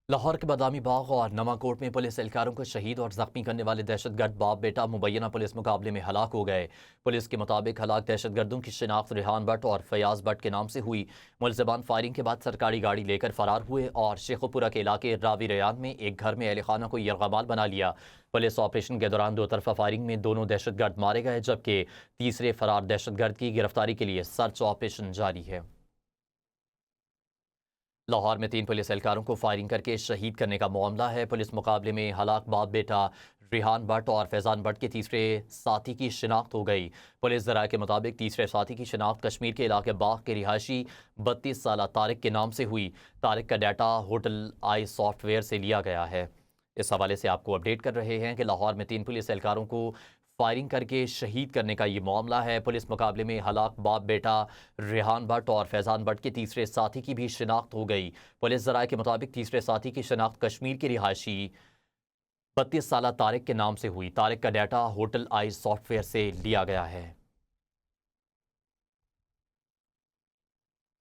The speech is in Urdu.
لاہور کے بادامی باغ اور نواں کوٹ میں پولیس اہلکاروں کو شہید اور زخمی کرنے والے دہشت گرد باپ بیٹا مبینہ پولیس مقابلے میں ہلاک ہو گئے۔ پولیس کے مطابق ہلاک دہشت گردوں کی شناخت ریحان بٹ اور فیاض بٹ کے نام سے ہوئی۔ ملزمان فائرنگ کے بعد سرکاری گاڑی لے کر فرار ہوئے اور شیخوپورہ کے علاقے راوی ریان میں ایک گھر میں اہل خانہ کو یرغمال بنا لیا۔ پولیس آپریشن کے دوران دو طرفہ فائرنگ میں دونوں دہشت گرد مارے گئے، جبکہ تیسرے فرار دہشت گرد کی گرفتاری کے لیے سرچ آپریشن جاری ہے۔ لاہور میں 3 پولیس اہلکاروں کو فائرنگ کر کے شہید کرنے کا معاملہ ہے۔ پولیس مقابلے میں ہلاک باپ بیٹا ریحان بٹ اور فیضان بٹ کے تیسرے ساتھی کی شناخت ہو گئی۔ پولیس ذرائع کے مطابق تیسرے ساتھی کی شناخت کشمیر کے علاقے باغ کے رہائشی 32 سالہ طارق کے نام سے ہوئی۔ طارق کا data hotel I soft where سے لیا گیا ہے۔ اس حوالے سے آپ کو اپڈیٹ کر رہے ہیں کہ لاہور میں 3 پولیس اہلکاروں کو فائرنگ کر کے شہید کرنے کا یہ معاملہ ہے۔ پولیس مقابلے میں ہلاک باپ بیٹا ریحان بٹ اور فیضان بٹ کے تیسرے ساتھی کی بھی شناخت ہو گئی۔ پولیس ذرائع کے مطابق تیسرے ساتھی کی شناخت کشمیر کے رہائشی 32 سالہ طارق کے نام سے ہوئی۔ طارق کا data hotel I soft where سے لیا گیا ہے۔